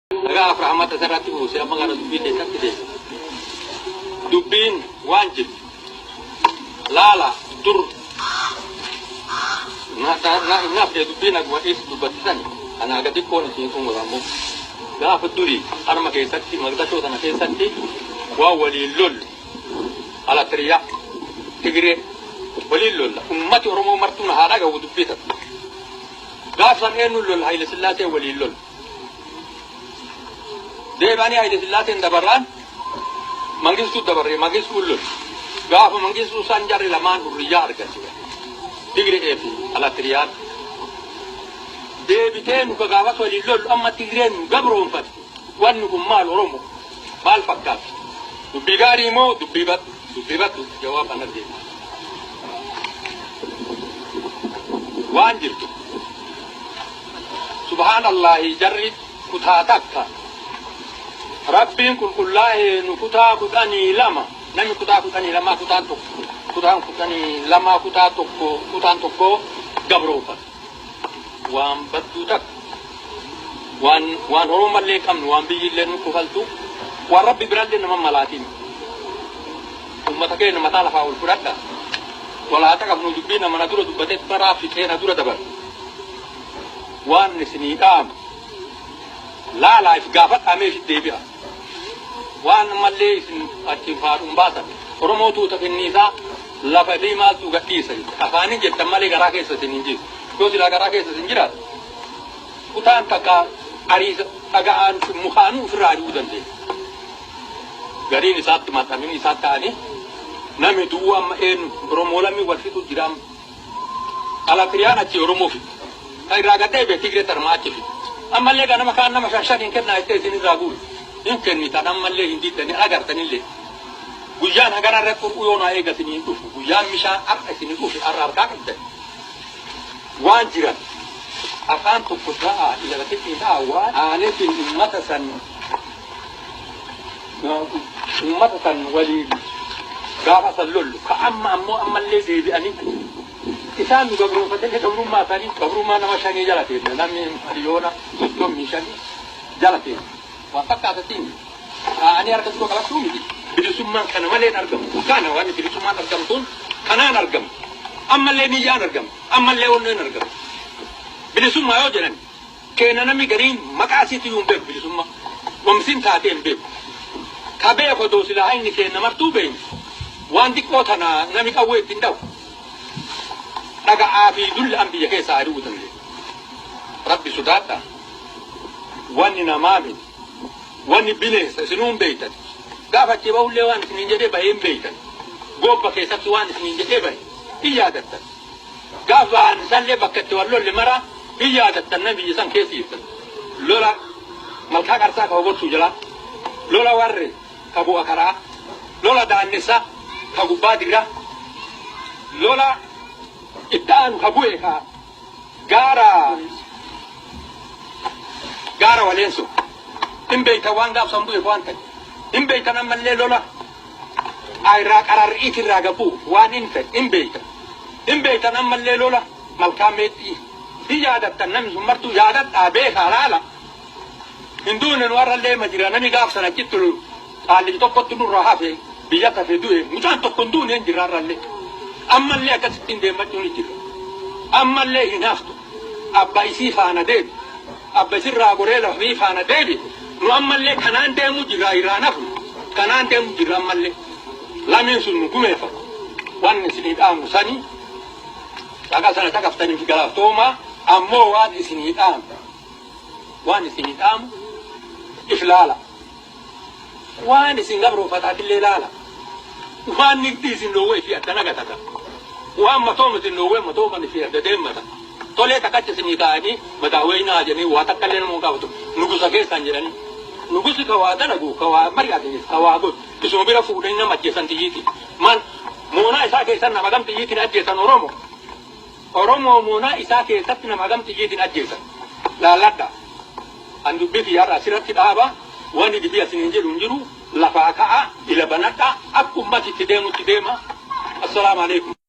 Agak rahmat asarati bu, siapa nggak ada dubin desa tidak. Dubin wajib, lala tur. Nggak dia dubin agak is dubatisan. Anak agak dikon sih tunggu kamu. Gak peduli, karena makai sakti, makai tahu tanah makai sakti. Walilul, ala teriak, tigre, walilul. Umat orang martuna haraga wudubitat. Gak sanenul Haile Selassie walilul. Debani Haile Selassie dabaran, manggis tu dabarre, manggis ulul. Gak manggis tu sanjari laman uriyar kasih. Tigre epi, ala teriak. Debiteen kagawat walilul, amma tigren gabron fat. Wan kumal oromo, mal pakat. Dubigari mo, dubibat jawab anak dia. Wanjir tu. Subhanallah jarri kutatakka. Rabbin kullahi nukuta kutani lama. Nami kuta kutani lama kutatok. Kuta kutani lama kutatoko gabro fat. Wan batutak. Wan oromo lekam wan bijilen kufaltu. Warabbi berada nama malatin. Umat kita nama talah faul berada. Walau tak kamu dubin nama natura dubatet para fikir natura dapat. Wan nisini am. La ifgafat ame fit debia. Wan malle sin atifar umbasa. Oromo tu tak nisa la fadima tu gati sai. Afani jet tamale garake sa sininji. Kau sila garake sa sinjirat. Utan taka aris agaan mukhanu firaju dande. Garin isat mata min isat tani nami duwa en bromola mi walfitu jiram ala kriyana ci oromo fi ay ragate be tigre tar ma ci fi amalle ga nama kan nama shashan in kenna ite sin ragul in ken mi tanam malle hindi tani agar tani le gujan agar re ko yona e ga sini ku gujan misha ar sini ku fi ar ka kan wajira akan to kuda ila tikki da wa ane tin ummata san ummatan wali gafa sallul ka amma lezi bi ani isan gabru fatene gabru ma tani gabru ma na mashani jalate nami aliyona to mishani jalate wa fakka tin ani arka ko kala sumi bi summa kana male nargam kana wani bi summa nargam tun kana nargam amma le ni jan nargam amma le wonne nargam bi summa yo janan kena nami garin makasi tu yumbe bi summa wamsin ta tembe kabe ko do sila ay ni ken na martube wan dikko thana nami ka we tindaw daga abi dul anbiya ke saaru utan rabbi sudata wani namami wani bile sinum beitat gafa ci bawle wan sin jede bayem beitat gobba ke sabtu wan sin jede bay iyadatan gafa an salle bakati wallo le mara iyadatan nabi san ke sifat lola malka karsa ka go sujala lola warre kabu akara lola danisa kabu badira lola itan kabu eka gara walenso imbe tawanga sambu e kwanta imbe tanamalle lola ayra qarar itira gabu waninta imbe tanamalle lola malkameti iyada tanam zumartu yadat abe halala indun warra le majira nani gafsana kitul ali to potunu rahafe biyata fe duwe mutan to kondun en diraralle amma le akatinde matuni tiro amma le hinafto abba isi fana de abba sirra gorela fi fana de no amma le kanan de mujira irana fu kanan de mujira malle lamin sunu kume fa wan sini da musani daga sana takaftani figala toma ammo wadi sini da wan sini da iflala wani singabro fatati lelala wani tisi nowe fi atanaga tata wa matomo tin nowe matomo ni fi ademata tole takache sinikani madawe ina ajeni watakale mo gawto nugusa ke sanjirani nugusi kawadana go kawa mariya ke kawago kisubira fude ina mache santiyiti man mona isa ke sanna magam tiyiti na je san oromo mona isa ke satina magam tiyiti na je san la ladda andu bifi yara sirati daba wani di biya sinin jiru lafa ka'a ila banata akum mati tidema assalamu alaikum